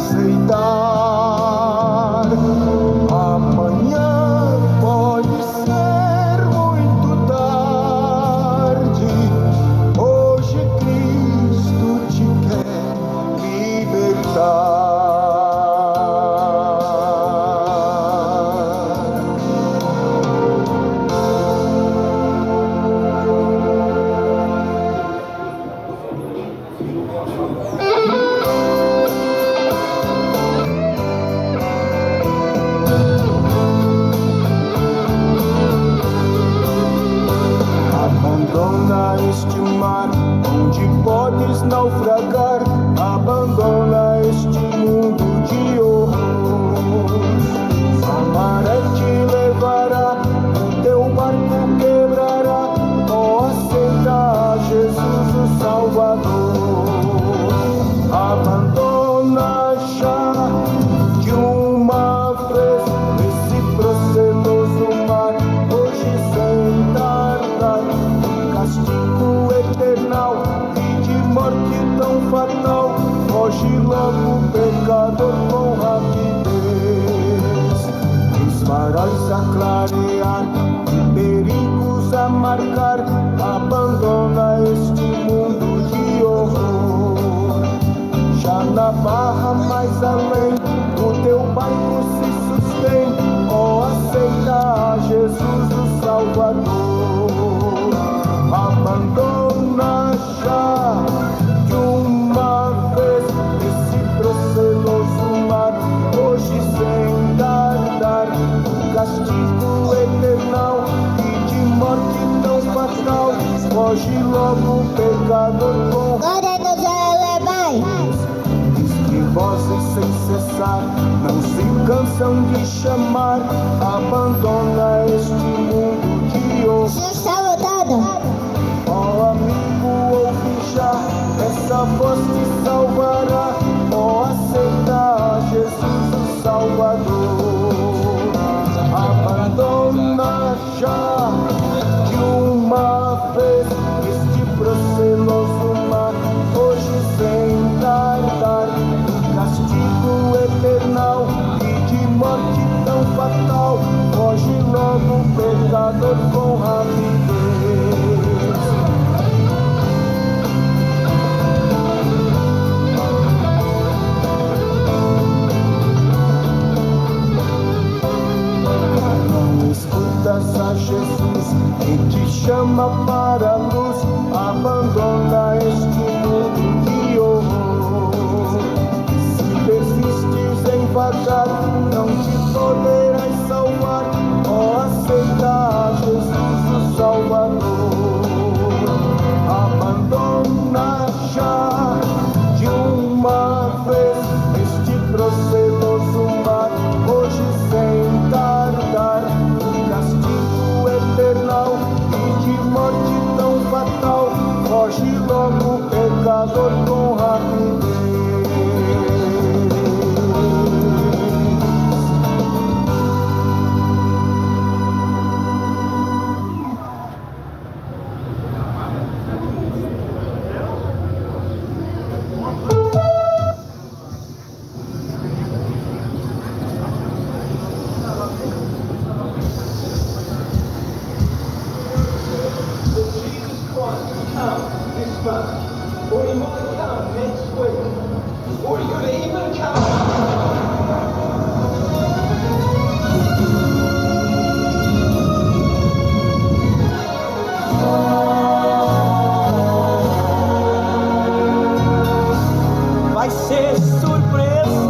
aceitar. Amanhã pode ser muito tarde. Hoje Cristo te quer libertar. Abandona este mar onde podes naufragar. Abandona este mundo de horror. A maré te levará, o teu barco quebrará. Oh, aceita Jesus o Salvador. Abandona já de uma vez esse proceloso mar. Hoje sem tardar, castigo eternal e de morte tão fatal. Foge logo, pecador, com rapidez. Os faróis a clarear e perigos a marcar. Abandona este mundo de horror. Já na barra mais além, o teu barco se sustém. Oh, aceita Jesus o Salvador. Abandona já de uma vez esse proceloso mar. Hoje sem tardar, castigo eternal e de morte tão fatal. Foge logo, pecador, com Glória a Deus, aleluia. que vozes sem cessar não se cansam de chamar. Abandona este mundo de horror. Jesus está voltando. Oh, amigo, ouve já, essa voz te salvará. Oh, aceita Jesus o Salvador. Abandona já de uma vez este proceloso mar. Hoje sem tardar, castigo eternal e de morte tão fatal. Foge logo, pecador, com rapidez. Não escutas a Jesus que te chama para a luz. Abandona este mundo de horror. Se persistes em vagar, não te poderás salvar. Oh, aceita Jesus o Salvador. Abandona já de uma vez este proceloso mar. Hoje sem tardar, castigo eternal e de morte tão fatal. Foge logo, pecador, com rapidez. Or you might come next week. Or you could even come. Vai ser surpresa.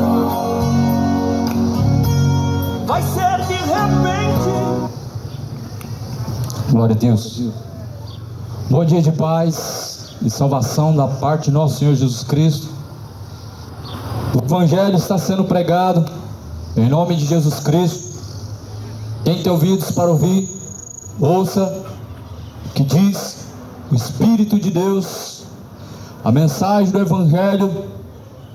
Vai ser de repente. Glória a Deus. Bom dia de paz e salvação da parte de nosso Senhor Jesus Cristo. O Evangelho está sendo pregado em nome de Jesus Cristo. Quem tem ouvidos para ouvir, ouça o que diz o Espírito de Deus. A mensagem do Evangelho,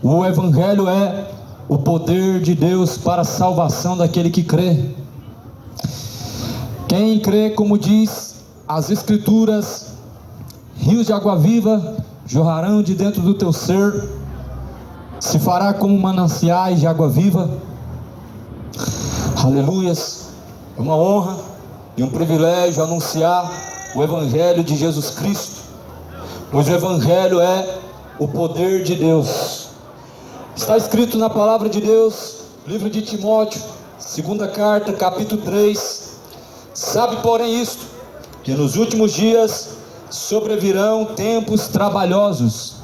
o Evangelho é o poder de Deus para a salvação daquele que crê. Quem crê, como diz as Escrituras, rios de água viva jorrarão de dentro do teu ser. se fará como mananciais de água viva. Aleluias. É uma honra e um privilégio anunciar o Evangelho de Jesus Cristo, pois o Evangelho é o poder de Deus. Está escrito na palavra de Deus, livro de Timóteo, segunda carta, capítulo 3. Sabe, porém, isto, que nos últimos dias sobrevirão tempos trabalhosos,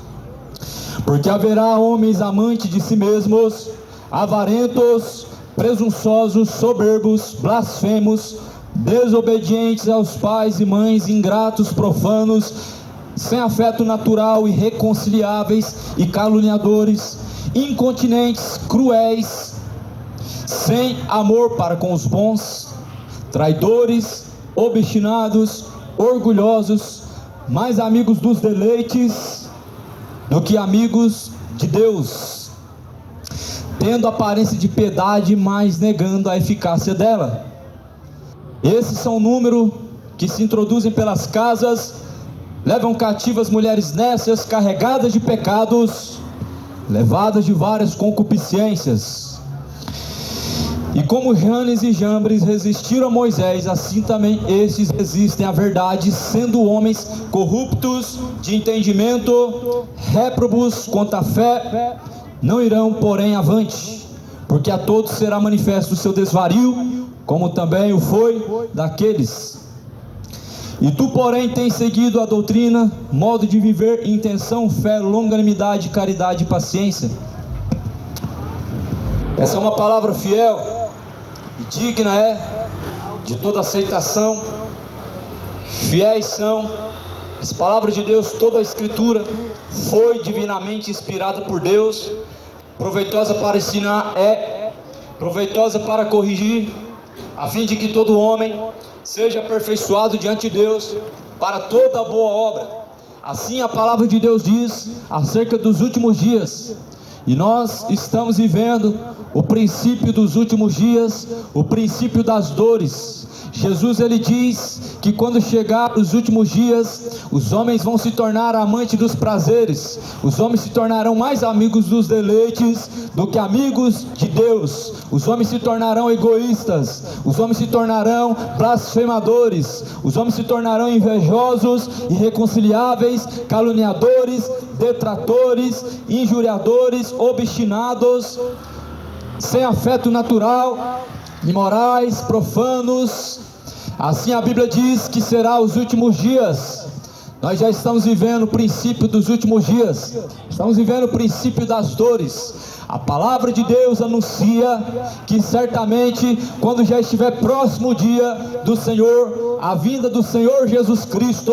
porque haverá homens amantes de si mesmos, avarentos, presunçosos, soberbos, blasfemos, desobedientes aos pais e mães, ingratos, profanos, sem afeto natural, irreconciliáveis e caluniadores, incontinentes, cruéis, sem amor para com os bons, traidores, obstinados, orgulhosos, mais amigos dos deleites do que amigos de Deus, tendo aparência de piedade, mas negando a eficácia dela. Esses são o número que se introduzem pelas casas, levam cativas mulheres nécias, carregadas de pecados, levadas de várias concupiscências. E como Janes e Jambres resistiram a Moisés, assim também estes resistem à verdade, sendo homens corruptos de entendimento, réprobos quanto à fé, não irão, porém, avante, porque a todos será manifesto o seu desvario, como também o foi daqueles. E tu, porém, tens seguido a doutrina, modo de viver, intenção, fé, longanimidade, caridade e paciência. Essa é uma palavra fiel e digna de toda aceitação. Fiéis são as palavras de Deus. Toda a Escritura foi divinamente inspirada por Deus, proveitosa para ensinar, proveitosa para corrigir, a fim de que todo homem seja aperfeiçoado diante de Deus para toda boa obra. Assim a palavra de Deus diz acerca dos últimos dias, e nós estamos vivendo o princípio dos últimos dias, o princípio das dores. Jesus, ele diz que quando chegar os últimos dias, os homens vão se tornar amantes dos prazeres, os homens se tornarão mais amigos dos deleites do que amigos de Deus, os homens se tornarão egoístas, os homens se tornarão blasfemadores, os homens se tornarão invejosos, irreconciliáveis, caluniadores, detratores, injuriadores, obstinados, sem afeto natural, imorais, profanos. Assim a Bíblia diz que será os últimos dias. Nós já estamos vivendo o princípio dos últimos dias, estamos vivendo o princípio das dores. A palavra de Deus anuncia que certamente, quando já estiver próximo o dia do Senhor, a vinda do Senhor Jesus Cristo,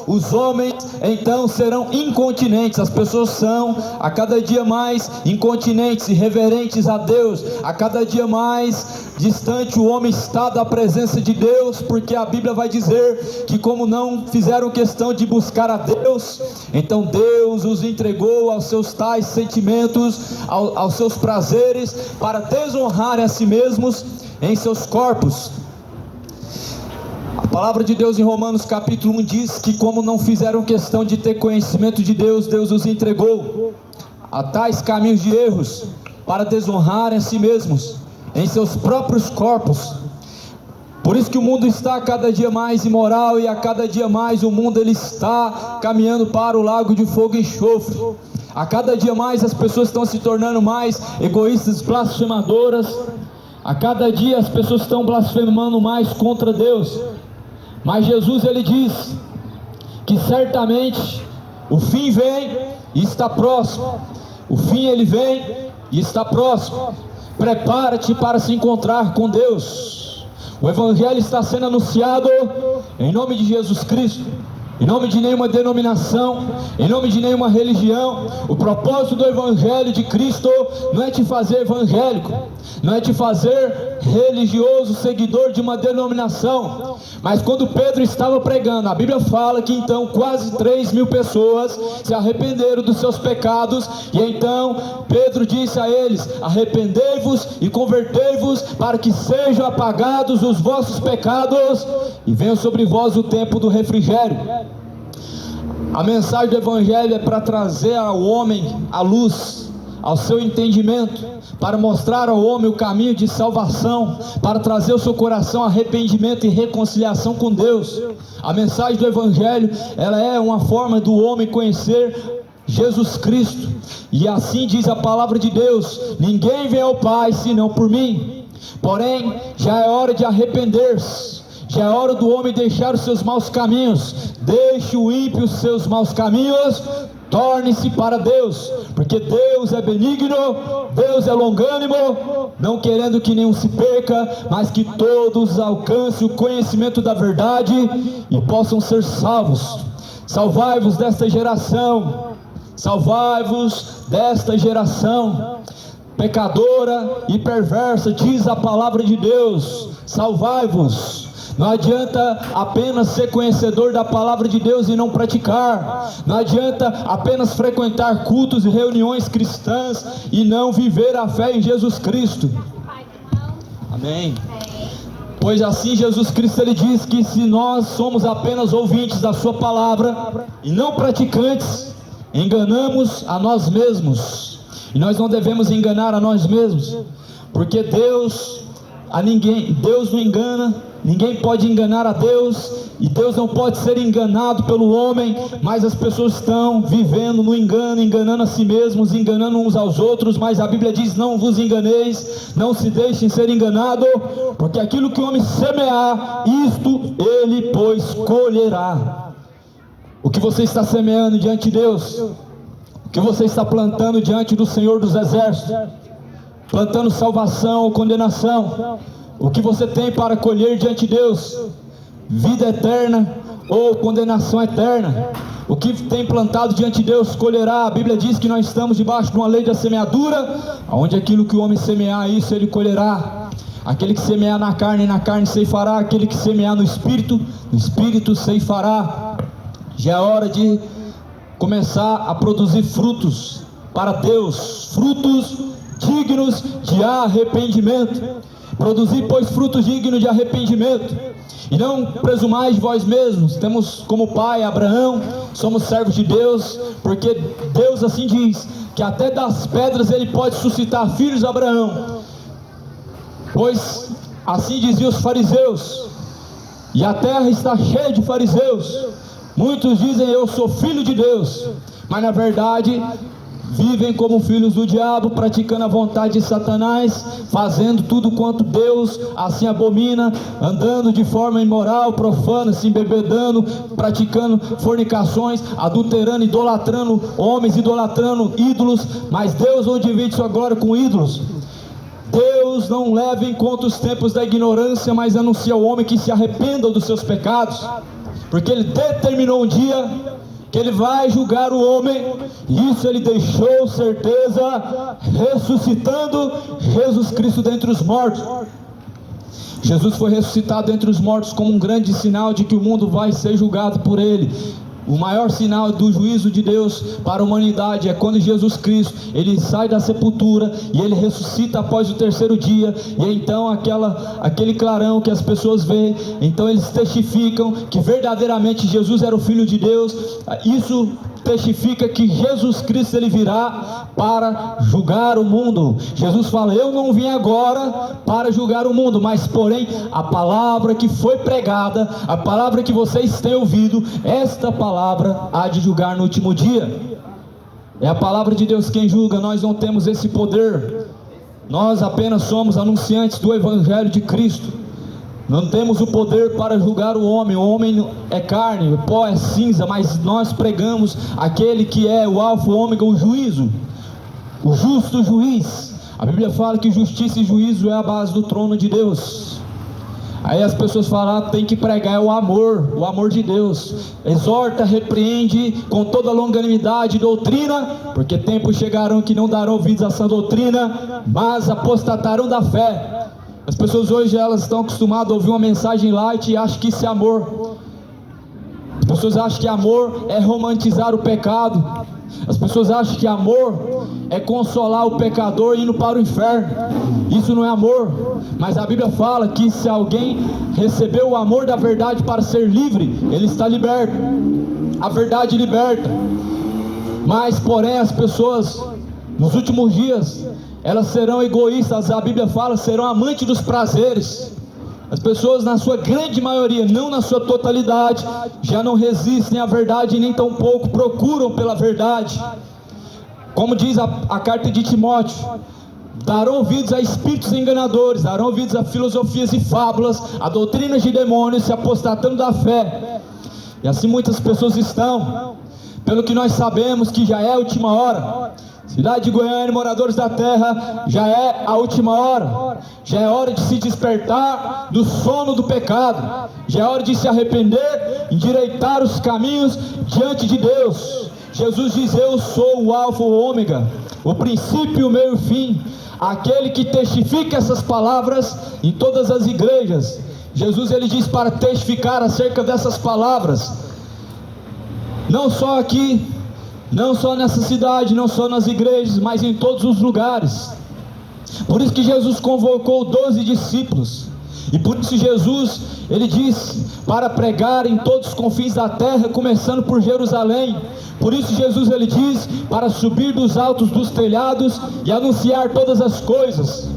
os homens então serão incontinentes. As pessoas são a cada dia mais incontinentes, irreverentes a Deus. A cada dia mais distante o homem está da presença de Deus, porque a Bíblia vai dizer que, como não fizeram questão de buscar a Deus, então Deus os entregou aos seus tais sentimentos, aos seus prazeres, para desonrarem a si mesmos em seus corpos. A palavra de Deus em Romanos capítulo 1 diz que, como não fizeram questão de ter conhecimento de Deus, Deus os entregou a tais caminhos de erros, para desonrarem a si mesmos em seus próprios corpos. Por isso que o mundo está a cada dia mais imoral, e a cada dia mais o mundo ele está caminhando para o lago de fogo e enxofre. A cada dia mais as pessoas estão se tornando mais egoístas, blasfemadoras. A cada dia as pessoas estão blasfemando mais contra Deus. Mas Jesus, ele diz que certamente o fim vem e está próximo. O fim, ele vem e está próximo. Prepara-te para se encontrar com Deus. O Evangelho está sendo anunciado em nome de Jesus Cristo, em nome de nenhuma denominação, em nome de nenhuma religião. O propósito do Evangelho de Cristo não é te fazer evangélico, não é te fazer religioso, seguidor de uma denominação. Mas quando Pedro estava pregando, a Bíblia fala que então quase 3.000 pessoas se arrependeram dos seus pecados. E então Pedro disse a eles: arrependei-vos e convertei-vos, para que sejam apagados os vossos pecados e venha sobre vós o tempo do refrigério. A mensagem do Evangelho é para trazer ao homem a luz, ao seu entendimento, para mostrar ao homem o caminho de salvação, para trazer ao seu coração arrependimento e reconciliação com Deus. A mensagem do Evangelho, ela é uma forma do homem conhecer Jesus Cristo, e assim diz a palavra de Deus: ninguém vem ao Pai senão por mim. Porém, já é hora de arrepender-se, já é hora do homem deixar os seus maus caminhos. Deixe o ímpio os seus maus caminhos, torne-se para Deus, porque Deus é benigno, Deus é longânimo, não querendo que nenhum se perca, mas que todos alcancem o conhecimento da verdade e possam ser salvos. Salvai-vos desta geração, salvai-vos desta geração pecadora e perversa, diz a palavra de Deus. Salvai-vos. Não adianta apenas ser conhecedor da palavra de Deus e não praticar. Não adianta apenas frequentar cultos e reuniões cristãs e não viver a fé em Jesus Cristo. Amém. Pois assim Jesus Cristo, ele diz que se nós somos apenas ouvintes da sua palavra e não praticantes, enganamos a nós mesmos. E nós não devemos enganar a nós mesmos, porque Deus não engana. Ninguém pode enganar a Deus, e Deus não pode ser enganado pelo homem. Mas as pessoas estão vivendo no engano, enganando a si mesmos, enganando uns aos outros. Mas a Bíblia diz: não vos enganeis, não se deixem ser enganados, porque aquilo que o homem semear, isto ele pois colherá. O que você está semeando diante de Deus, o que você está plantando diante do Senhor dos Exércitos, plantando salvação ou condenação? O que você tem para colher diante de Deus? Vida eterna ou condenação eterna? O que tem plantado diante de Deus colherá. A Bíblia diz que nós estamos debaixo de uma lei da semeadura, onde aquilo que o homem semear, isso ele colherá. Aquele que semear na carne ceifará. Aquele que semear no espírito ceifará. Já é hora de começar a produzir frutos para Deus, frutos dignos de arrependimento. Produzir, pois, frutos dignos de arrependimento, e não presumais de vós mesmos. Temos como pai Abraão, somos servos de Deus, porque Deus assim diz, que até das pedras ele pode suscitar filhos de Abraão. Pois assim diziam os fariseus, e a terra está cheia de fariseus. Muitos dizem: eu sou filho de Deus, mas na verdade vivem como filhos do diabo, praticando a vontade de Satanás, fazendo tudo quanto Deus assim abomina, andando de forma imoral, profana, se embebedando, praticando fornicações, adulterando, idolatrando homens, idolatrando ídolos. Mas Deus não divide sua glória com ídolos. Deus não leva em conta os tempos da ignorância, mas anuncia ao homem que se arrependa dos seus pecados, porque Ele determinou um dia que Ele vai julgar o homem. Isso Ele deixou certeza, ressuscitando Jesus Cristo dentre os mortos. Jesus foi ressuscitado dentre os mortos como um grande sinal de que o mundo vai ser julgado por Ele. O maior sinal do juízo de Deus para a humanidade é quando Jesus Cristo, Ele sai da sepultura e Ele ressuscita após o terceiro dia. E então aquele clarão que as pessoas veem, então eles testificam que verdadeiramente Jesus era o Filho de Deus. Isso testifica que Jesus Cristo Ele virá para julgar o mundo. Jesus fala: eu não vim agora para julgar o mundo, mas porém a palavra que foi pregada, a palavra que vocês têm ouvido, esta palavra há de julgar no último dia. É a palavra de Deus quem julga. Nós não temos esse poder, nós apenas somos anunciantes do Evangelho de Cristo. Não temos o poder para julgar o homem é carne, o pó é cinza, mas nós pregamos aquele que é o alfa, o ômega, o juízo, o justo juiz. A Bíblia fala que justiça e juízo é a base do trono de Deus. Aí as pessoas falam: tem que pregar o amor de Deus. Exorta, repreende com toda longanimidade e doutrina, porque tempos chegarão que não darão ouvidos a essa doutrina, mas apostatarão da fé. As pessoas hoje, elas estão acostumadas a ouvir uma mensagem light e acham que isso é amor. As pessoas acham que amor é romantizar o pecado. As pessoas acham que amor é consolar o pecador indo para o inferno. Isso não é amor. Mas a Bíblia fala que se alguém recebeu o amor da verdade para ser livre, ele está liberto. A verdade liberta. Mas porém as pessoas Nos últimos dias, elas serão egoístas, a Bíblia fala, serão amantes dos prazeres. As pessoas, na sua grande maioria, não na sua totalidade, já não resistem à verdade, nem tampouco procuram pela verdade. Como diz a carta de Timóteo, darão ouvidos a espíritos enganadores, darão ouvidos a filosofias e fábulas, a doutrinas de demônios, se apostatando da fé. E assim muitas pessoas estão. Pelo que nós sabemos que já é a última hora. Cidade de Goiânia, moradores da terra, já é a última hora. Já é hora de se despertar do sono do pecado. Já é hora de se arrepender, endireitar os caminhos diante de Deus. Jesus diz: eu sou o alfa e o ômega, o princípio, o meio e o fim. Aquele que testifica essas palavras em todas as igrejas. Jesus, ele diz para testificar acerca dessas palavras, não só aqui, não só nessa cidade, não só nas igrejas, mas em todos os lugares. Por isso que Jesus convocou 12 discípulos, e por isso Jesus, ele disse para pregar em todos os confins da terra, começando por Jerusalém. Por isso Jesus, ele diz para subir dos altos dos telhados e anunciar todas as coisas,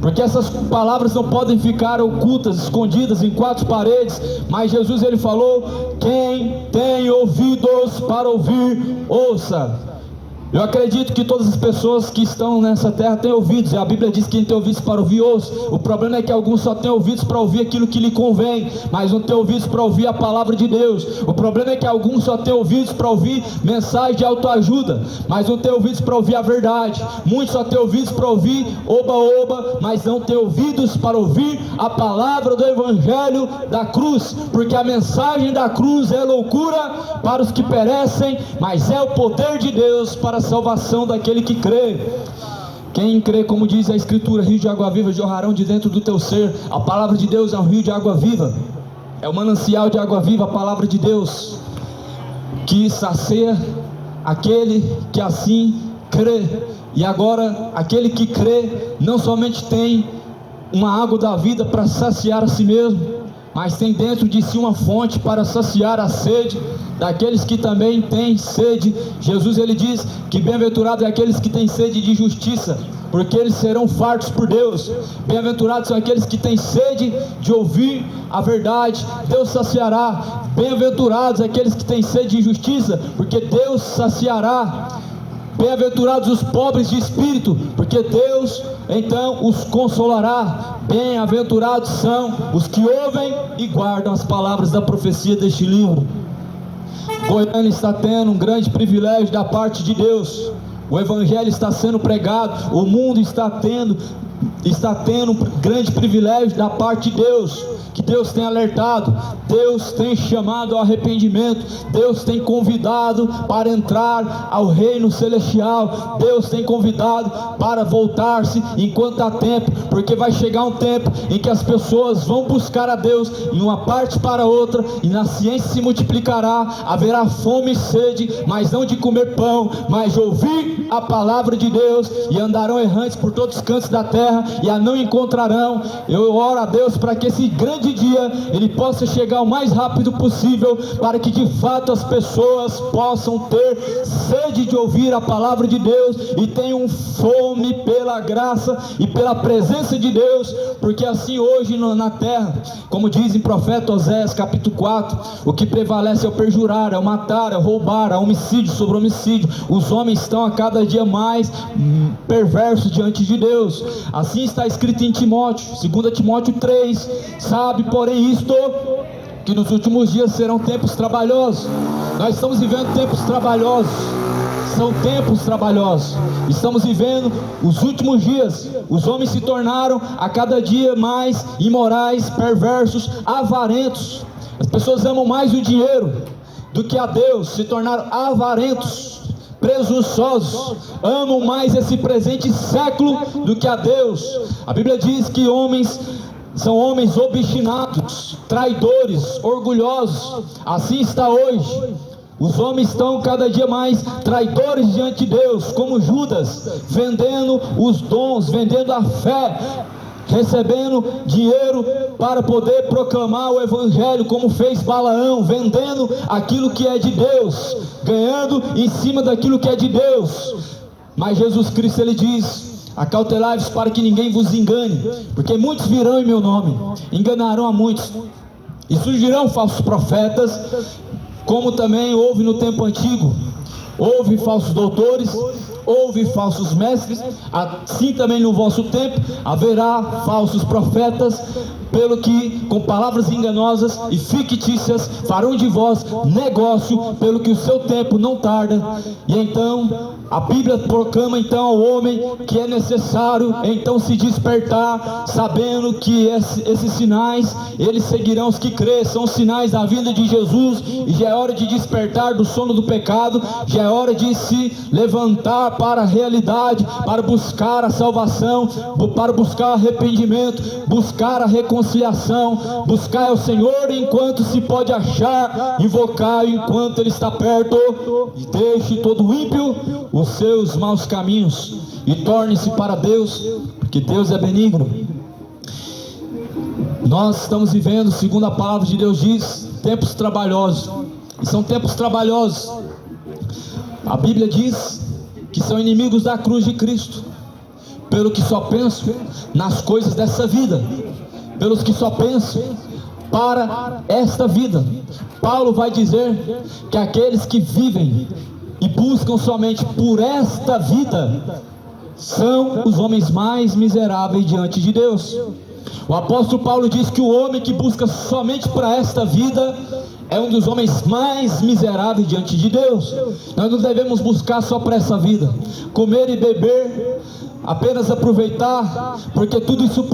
porque essas palavras não podem ficar ocultas, escondidas em quatro paredes. Mas Jesus, ele falou: quem tem ouvidos para ouvir, ouça. Eu acredito que todas as pessoas que estão nessa terra têm ouvidos, e a Bíblia diz que quem tem ouvidos para ouvir, ouça. O problema é que alguns só têm ouvidos para ouvir aquilo que lhe convém, mas não têm ouvidos para ouvir a palavra de Deus. O problema é que alguns só têm ouvidos para ouvir mensagem de autoajuda, mas não têm ouvidos para ouvir a verdade. Muitos só têm ouvidos para ouvir oba-oba, mas não têm ouvidos para ouvir a palavra do Evangelho da cruz, porque a mensagem da cruz é loucura para os que perecem, mas é o poder de Deus para a salvação daquele que crê. Quem crê, como diz a Escritura, rio de água viva jorrarão de dentro do teu ser. A palavra de Deus é um rio de água viva, é o manancial de água viva, a palavra de Deus, que sacia aquele que assim crê. E agora, aquele que crê não somente tem uma água da vida para saciar a si mesmo, mas tem dentro de si uma fonte para saciar a sede daqueles que também têm sede. Jesus, ele diz que bem-aventurados é aqueles que têm sede de justiça, porque eles serão fartos por Deus. Bem-aventurados são aqueles que têm sede de ouvir a verdade, Deus saciará. Bem-aventurados aqueles que têm sede de justiça, porque Deus saciará. Bem-aventurados os pobres de espírito, porque Deus então os consolará. Bem-aventurados são os que ouvem e guardam as palavras da profecia deste livro. Goiânia está tendo um grande privilégio da parte de Deus. O Evangelho está sendo pregado, o mundo está tendo um grande privilégio da parte de Deus, que Deus tem alertado, Deus tem chamado ao arrependimento, Deus tem convidado para entrar ao reino celestial, Deus tem convidado para voltar-se enquanto há tempo, porque vai chegar um tempo em que as pessoas vão buscar a Deus em uma parte para outra, e na ciência se multiplicará, haverá fome e sede, mas não de comer pão, mas de ouvir a palavra de Deus, e andarão errantes por todos os cantos da terra, e a não encontrarão. Eu oro a Deus para que esse grande dia ele possa chegar o mais rápido possível, para que de fato as pessoas possam ter sede de ouvir a palavra de Deus e tenham fome pela graça e pela presença de Deus, porque assim hoje na terra, como diz em profeta Oséias capítulo 4, o que prevalece é o perjurar, é o matar, é o roubar, é o homicídio sobre homicídio. Os homens estão a cada dia mais perversos diante de Deus. Assim está escrito em Timóteo, 2 Timóteo 3, sabe porém isto, que nos últimos dias serão tempos trabalhosos. Nós estamos vivendo tempos trabalhosos, são tempos trabalhosos, estamos vivendo os últimos dias. Os homens se tornaram a cada dia mais imorais, perversos, avarentos. As pessoas amam mais o dinheiro do que a Deus, se tornaram avarentos, presunçosos, amam mais esse presente século do que a Deus. A Bíblia diz que são homens obstinados, traidores, orgulhosos. Assim está hoje. Os homens estão cada dia mais traidores diante de Deus, como Judas, vendendo os dons, vendendo a fé, recebendo dinheiro para poder proclamar o Evangelho, como fez Balaão, vendendo aquilo que é de Deus, ganhando em cima daquilo que é de Deus. Mas Jesus Cristo, ele diz: acautelai-vos para que ninguém vos engane, porque muitos virão em meu nome, enganarão a muitos, e surgirão falsos profetas, como também houve no tempo antigo. Houve falsos doutores, houve falsos mestres, assim também no vosso tempo haverá falsos profetas, pelo que com palavras enganosas e fictícias farão de vós negócio, pelo que o seu tempo não tarda. E então a Bíblia proclama então ao homem que é necessário então se despertar, sabendo que esses sinais, eles seguirão os que crêem, são os sinais da vinda de Jesus, e já é hora de despertar do sono do pecado, já é hora de se levantar para a realidade, para buscar a salvação, para buscar arrependimento, buscar a reconciliação, buscar o Senhor enquanto se pode achar, invocar enquanto Ele está perto, e deixe todo ímpio os seus maus caminhos e torne-se para Deus, porque Deus é benigno. Nós estamos vivendo, segundo a palavra de Deus diz, tempos trabalhosos, e são tempos trabalhosos. A Bíblia diz que são inimigos da cruz de Cristo, pelo que só pensam nas coisas dessa vida, pelos que só pensam para esta vida. Paulo vai dizer que aqueles que vivem e buscam somente por esta vida são os homens mais miseráveis diante de Deus. O apóstolo Paulo diz que o homem que busca somente para esta vida é um dos homens mais miseráveis diante de Deus. Nós não devemos buscar só para essa vida, comer e beber, apenas aproveitar, porque tudo isso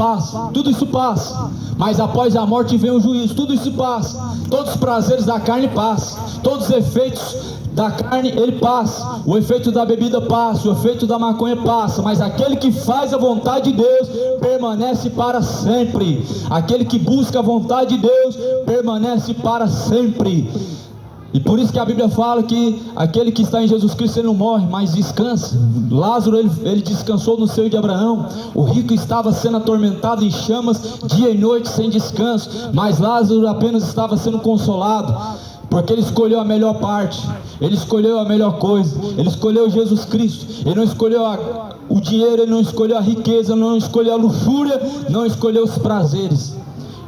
passa, mas após a morte vem o juízo. Tudo isso passa, todos os prazeres da carne passam, todos os efeitos da carne ele passa, o efeito da bebida passa, o efeito da maconha passa, mas aquele que faz a vontade de Deus permanece para sempre. Aquele que busca a vontade de Deus permanece para sempre. E por isso que a Bíblia fala que aquele que está em Jesus Cristo, ele não morre, mas descansa. Lázaro, ele descansou no seio de Abraão. O rico estava sendo atormentado em chamas dia e noite sem descanso, mas Lázaro apenas estava sendo consolado, porque ele escolheu a melhor parte, ele escolheu a melhor coisa, ele escolheu Jesus Cristo. Ele não escolheu o dinheiro, ele não escolheu a riqueza, não escolheu a luxúria, não escolheu os prazeres.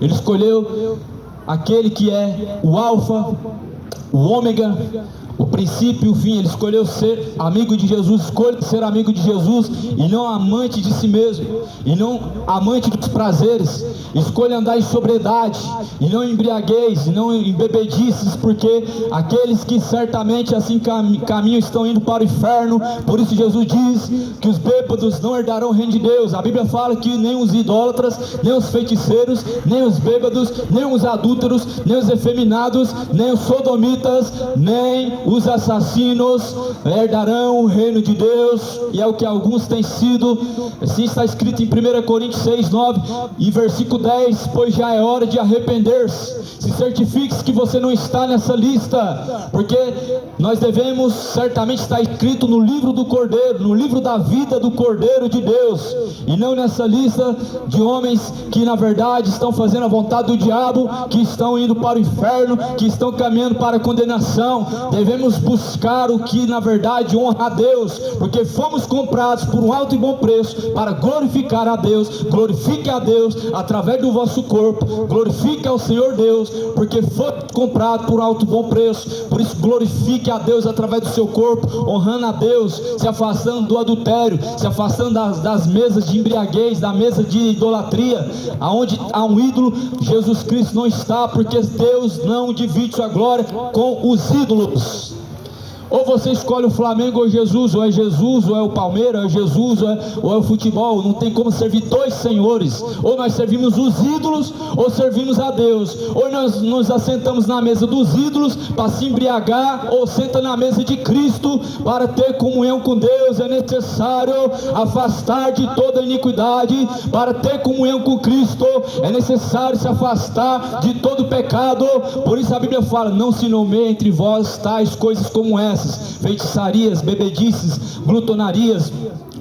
Ele escolheu aquele que é o alfa, o ômega, o princípio e o fim. Ele escolheu ser amigo de Jesus. Escolha ser amigo de Jesus e não amante de si mesmo, e não amante dos prazeres. Escolha andar em sobriedade e não em embriaguez, e não em bebedices, porque aqueles que certamente assim caminham estão indo para o inferno. Por isso Jesus diz que os bêbados não herdarão o reino de Deus. A Bíblia fala que nem os idólatras, nem os feiticeiros, nem os bêbados, nem os adúlteros, nem os efeminados, nem os sodomitas, nem os assassinos herdarão o reino de Deus. E é o que alguns têm sido. Assim está escrito em 1 Coríntios 6, 9 e versículo 10: pois já é hora de arrepender-se. Se certifique que você não está nessa lista, porque nós devemos certamente estar escrito no livro do Cordeiro, no livro da vida do Cordeiro de Deus, e não nessa lista de homens que na verdade estão fazendo a vontade do diabo, que estão indo para o inferno, que estão caminhando para a condenação. Devemos buscar o que na verdade honra a Deus, porque fomos comprados por um alto e bom preço para glorificar a Deus. Glorifique a Deus através do vosso corpo, glorifique ao Senhor Deus, porque foi comprado por alto e bom preço. Por isso glorifique a Deus através do seu corpo, honrando a Deus, se afastando do adultério, se afastando das mesas de embriaguez, da mesa de idolatria, aonde há um ídolo. Jesus Cristo não está, porque Deus não divide sua glória com os ídolos. Ou você escolhe o Flamengo ou Jesus, ou é o Palmeiras, ou é Jesus, ou é o futebol. Não tem como servir dois senhores. Ou nós servimos os ídolos, ou servimos a Deus. Ou nós nos assentamos na mesa dos ídolos para se embriagar, ou senta na mesa de Cristo para ter comunhão com Deus. É necessário afastar de toda iniquidade para ter comunhão com Cristo. É necessário se afastar de todo pecado. Por isso a Bíblia fala: não se nomeie entre vós tais coisas como essas: feitiçarias, bebedices, glutonarias,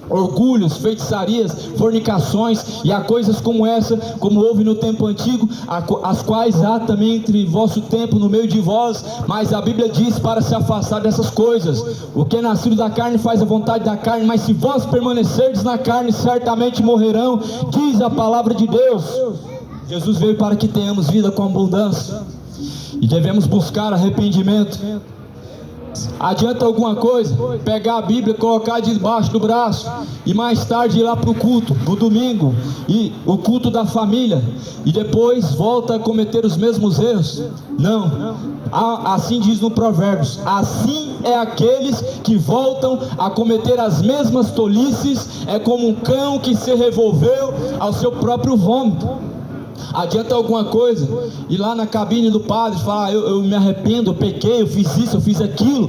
orgulhos, feitiçarias, fornicações, e há coisas como essa, como houve no tempo antigo, as quais há também entre vosso tempo, no meio de vós, mas a Bíblia diz para se afastar dessas coisas. O que é nascido da carne faz a vontade da carne, mas se vós permanecerdes na carne, certamente morrerão, diz a palavra de Deus. Jesus veio para que tenhamos vida com abundância, e devemos buscar arrependimento. Adianta alguma coisa pegar a Bíblia, colocar debaixo do braço e mais tarde ir lá para o culto, no domingo, e o culto da família, e depois volta a cometer os mesmos erros? Não, assim diz no Provérbios: assim é aqueles que voltam a cometer as mesmas tolices, é como um cão que se revolveu ao seu próprio vômito. Adianta alguma coisa ir lá na cabine do padre e falar: eu me arrependo, eu pequei, eu fiz isso, eu fiz aquilo,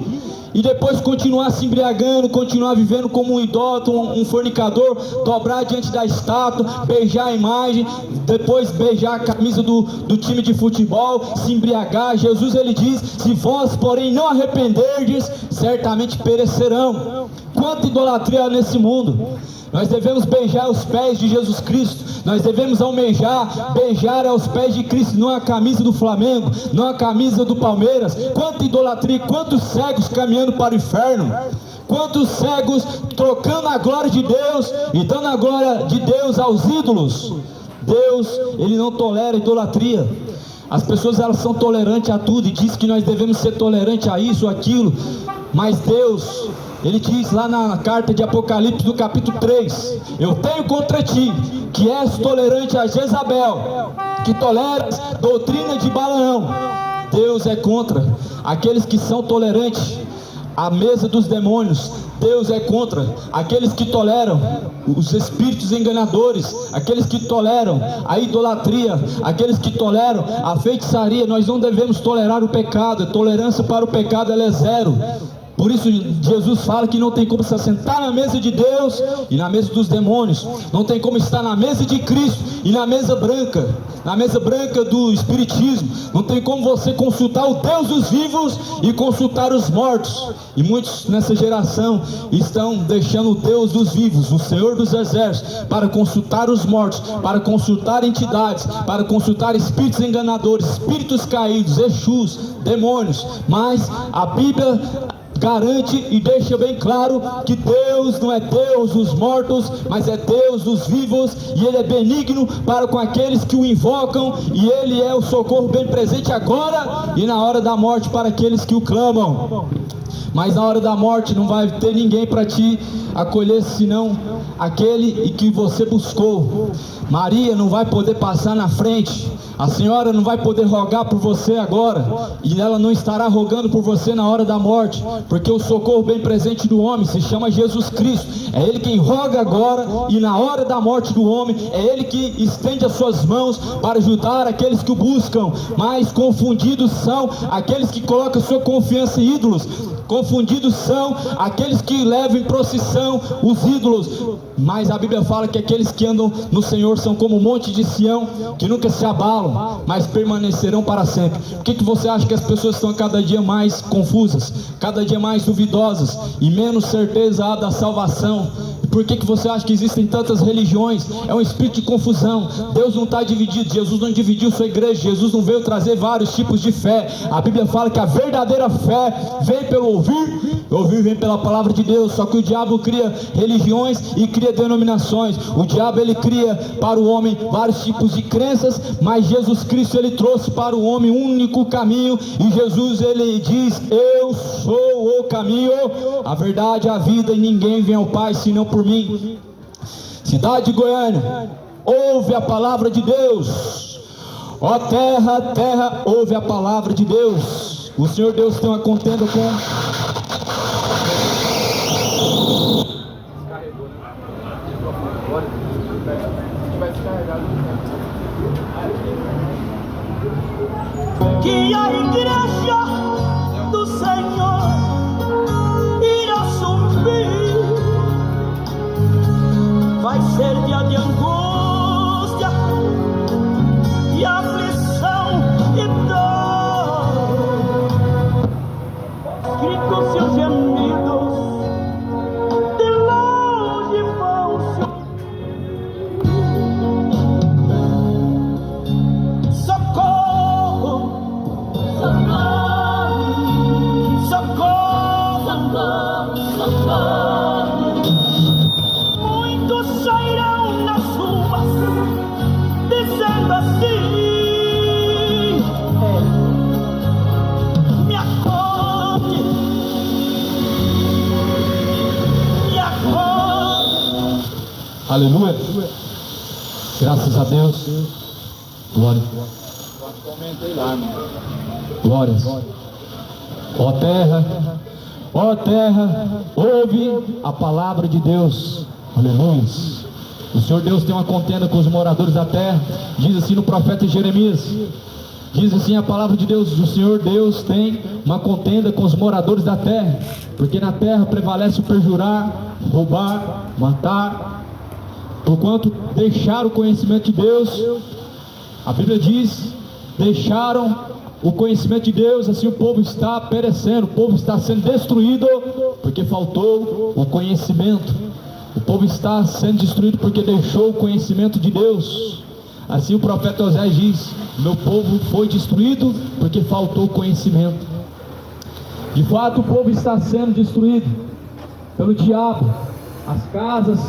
e depois continuar se embriagando, continuar vivendo como um idólatra, um fornicador, dobrar diante da estátua, beijar a imagem, depois beijar a camisa do time de futebol, se embriagar. Jesus, ele diz: se vós porém não arrependerdes, certamente perecerão. Quanta idolatria há nesse mundo! Nós devemos beijar os pés de Jesus Cristo, nós devemos almejar, beijar aos pés de Cristo, não a camisa do Flamengo, não a camisa do Palmeiras. Quanta idolatria, quantos cegos caminhando para o inferno, quantos cegos trocando a glória de Deus e dando a glória de Deus aos ídolos. Deus, ele não tolera idolatria. As pessoas, elas são tolerantes a tudo e diz que nós devemos ser tolerantes a isso, aquilo, mas Deus, ele diz lá na carta de Apocalipse, no capítulo 3: eu tenho contra ti que és tolerante a Jezabel, que toleras doutrina de Balaão. Deus é contra aqueles que são tolerantes à mesa dos demônios. Deus é contra aqueles que toleram os espíritos enganadores, aqueles que toleram a idolatria, aqueles que toleram a feitiçaria. Nós não devemos tolerar o pecado. A tolerância para o pecado, ela é zero. Por isso Jesus fala que não tem como se assentar na mesa de Deus e na mesa dos demônios. Não tem como estar na mesa de Cristo e na mesa branca do Espiritismo. Não tem como você consultar o Deus dos vivos e consultar os mortos. E muitos nessa geração estão deixando o Deus dos vivos, o Senhor dos exércitos, para consultar os mortos, para consultar entidades, para consultar espíritos enganadores, espíritos caídos, Exus, demônios. Mas a Bíblia garante e deixa bem claro que Deus não é Deus dos mortos, mas é Deus dos vivos, e Ele é benigno para com aqueles que o invocam, e Ele é o socorro bem presente agora e na hora da morte para aqueles que o clamam. Mas na hora da morte não vai ter ninguém para te acolher, senão aquele que você buscou. Maria não vai poder passar na frente, a senhora não vai poder rogar por você agora, e ela não estará rogando por você na hora da morte, porque o socorro bem presente do homem se chama Jesus Cristo. É Ele quem roga agora, e na hora da morte do homem é Ele que estende as suas mãos para ajudar aqueles que o buscam. Mas confundidos são aqueles que colocam sua confiança em ídolos. Confundidos são aqueles que levam em procissão os ídolos. Mas a Bíblia fala que aqueles que andam no Senhor são como o monte de Sião, que nunca se abalam, mas permanecerão para sempre. Por que você acha que as pessoas estão cada dia mais confusas, cada dia mais duvidosas, e menos certeza há da salvação? Por que você acha que existem tantas religiões? É um espírito de confusão. Deus não está dividido, Jesus não dividiu sua igreja, Jesus não veio trazer vários tipos de fé. A Bíblia fala que a verdadeira fé vem pelo ouvir vem pela palavra de Deus. Só que o diabo cria religiões e cria denominações. O diabo, ele cria para o homem vários tipos de crenças, mas Jesus Cristo, ele trouxe para o homem um único caminho, e Jesus, ele diz: eu sou o caminho, a verdade, a vida, e ninguém vem ao Pai senão por mim. Cidade de Goiânia, ouve a palavra de Deus. Ó terra, terra, ouve a palavra de Deus. O Senhor Deus tem uma contenda com... Que a igreja do Senhor irá subir, vai ser dia de angústia e aflição e dor. Muitos sairão nas ruas dizendo assim: me acorde, me acorde. Aleluia. Graças a Deus. Glória. Glórias. Ó terra, ouve a palavra de Deus. Aleluia. O Senhor Deus tem uma contenda com os moradores da terra. Diz assim no profeta Jeremias. Diz assim a palavra de Deus: o Senhor Deus tem uma contenda com os moradores da terra, porque na terra prevalece o perjurar, roubar, matar. Porquanto deixaram o conhecimento de Deus, a Bíblia diz, deixaram o conhecimento de Deus, assim o povo está perecendo, o povo está sendo destruído, porque faltou o conhecimento. O povo está sendo destruído porque deixou o conhecimento de Deus. Assim o profeta Oséias diz: meu povo foi destruído porque faltou conhecimento. De fato, o povo está sendo destruído pelo diabo. As casas,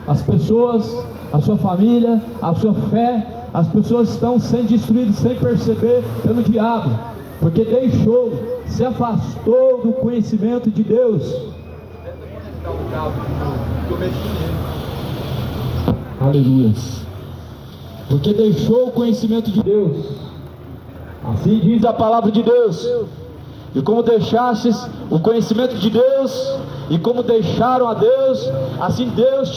as pessoas, a sua família, a sua fé, as pessoas estão sendo destruídas sem perceber pelo diabo, porque deixou, se afastou do conhecimento de Deus. Aleluia. Porque deixou o conhecimento de Deus. Assim diz a palavra de Deus: e como deixastes o conhecimento de Deus, e como deixaram a Deus, assim Deus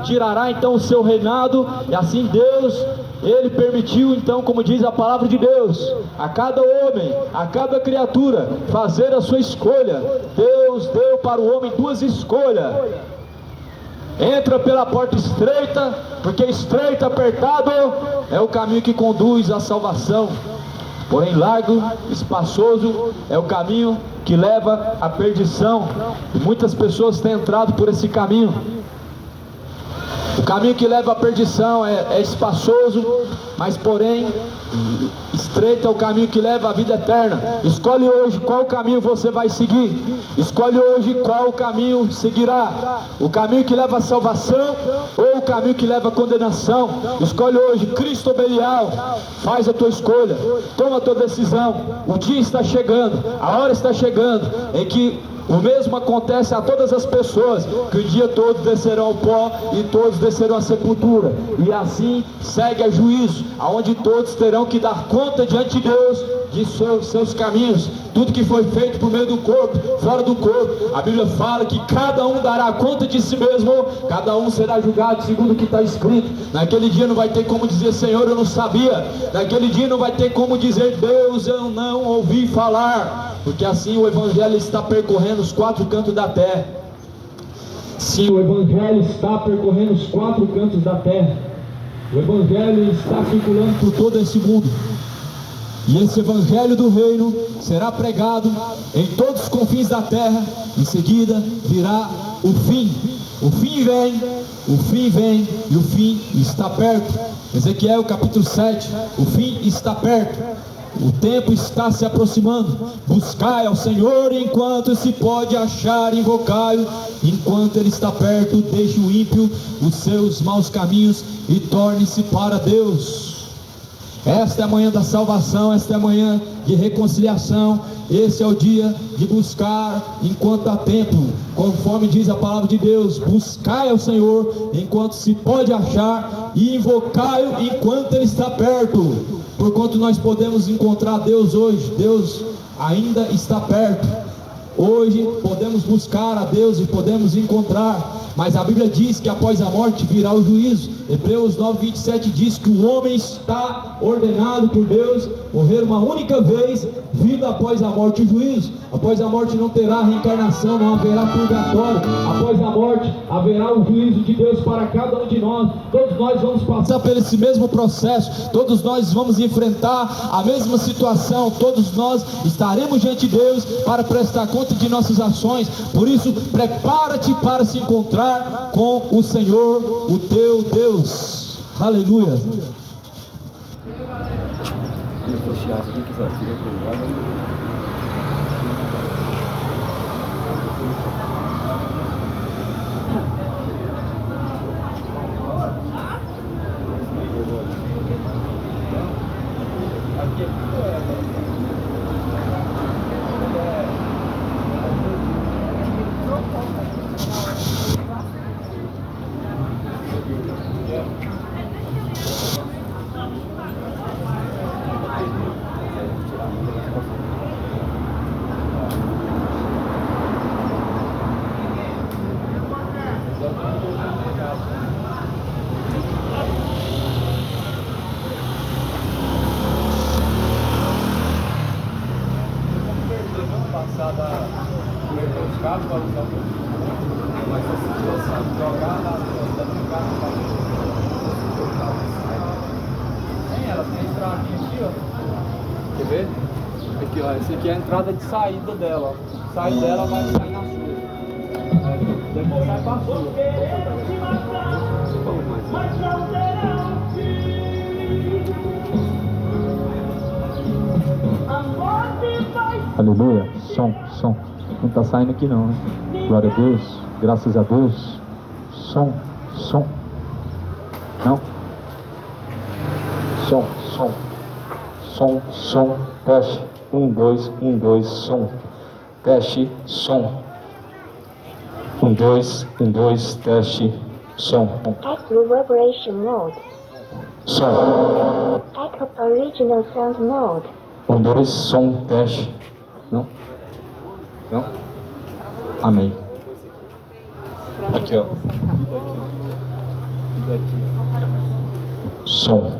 tirará então o seu reinado. E assim Deus, Ele permitiu então, como diz a palavra de Deus, a cada homem, a cada criatura fazer a sua escolha. Deus deu para o homem duas escolhas: entra pela porta estreita, porque estreito, apertado é o caminho que conduz à salvação, porém largo, espaçoso é o caminho que leva à perdição, e muitas pessoas têm entrado por esse caminho. O caminho que leva à perdição é espaçoso, mas porém estreito é o caminho que leva à vida eterna. Escolhe hoje qual caminho você vai seguir. Escolhe hoje qual caminho seguirá: o caminho que leva à salvação ou o caminho que leva à condenação. Escolhe hoje Cristo ou Belial. Faz a tua escolha, toma a tua decisão. O dia está chegando, a hora está chegando em que o mesmo acontece a todas as pessoas, que o dia todos descerão ao pó e todos descerão à sepultura. E assim segue a juízo, aonde todos terão que dar conta diante de Deus de seus caminhos. Tudo que foi feito por meio do corpo, fora do corpo, a Bíblia fala que cada um dará conta de si mesmo, cada um será julgado segundo o que está escrito. Naquele dia não vai ter como dizer: Senhor, eu não sabia. Naquele dia não vai ter como dizer: Deus, eu não ouvi falar. Porque assim o Evangelho está percorrendo os quatro cantos da terra. Sim, o Evangelho está percorrendo os quatro cantos da terra. O Evangelho está circulando por todo esse mundo. E esse Evangelho do Reino será pregado em todos os confins da terra. Em seguida virá o fim. O fim vem e o fim está perto. Ezequiel capítulo 7, o fim está perto. O tempo está se aproximando. Buscai ao Senhor enquanto se pode achar, invocai-o enquanto Ele está perto. Deixe o ímpio os seus maus caminhos e torne-se para Deus. Esta é a manhã da salvação, esta é a manhã de reconciliação. Esse é o dia de buscar enquanto há tempo, conforme diz a palavra de Deus: buscai ao Senhor enquanto se pode achar e invocai-o enquanto Ele está perto. Porquanto nós podemos encontrar Deus hoje, Deus ainda está perto. Hoje podemos buscar a Deus e podemos encontrar, mas a Bíblia diz que após a morte virá o juízo. Hebreus 9:27 diz que o homem está ordenado por Deus morrer uma única vez, vida após a morte e o juízo. Após a morte não terá reencarnação, não haverá purgatório. Após a morte haverá o juízo de Deus para cada um de nós. Todos nós vamos passar por esse mesmo processo, todos nós vamos enfrentar a mesma situação, todos nós estaremos diante de Deus para prestar conta de nossas ações. Por isso, prepara-te para se encontrar com o Senhor, o teu Deus. Aleluia. Ela tem a estradinha aqui, ó. Quer ver? Aqui, ó. Essa aqui é a entrada de saída dela, ó. Sai dela, vai sair na sua. Depois sai pra sua. Mas não terão fim. A morte vai. Aleluia. Som. Não tá saindo aqui não, né? Glória a Deus. Graças a Deus. Som. Não. Som. Teste. 1, 2, som. Teste. Som. 1, 2, teste. Som. Act reverberation mode. Som. Act original sound mode. 1, 2, som. Teste. Não. Amém. Aqui, ó. Som.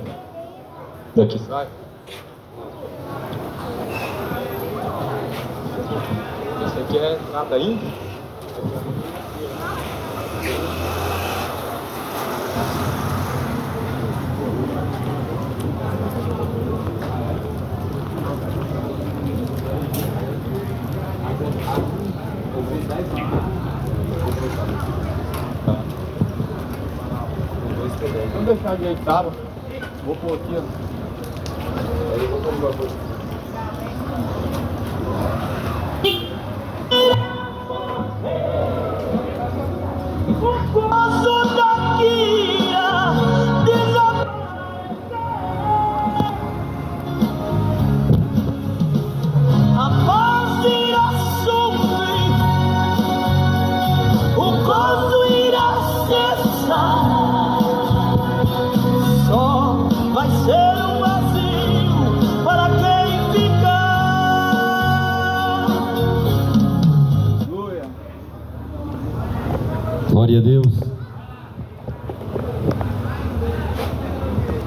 Daqui sai. Esse aqui é nada ainda. Vamos deixar ajeitado. Vou pôr aqui, ó. Aí eu vou pôr uma coisa. O gozo da guia a paz irá sumir, o gozo irá cessar. Só vai ser um vazio para quem ficar. Glória a Deus.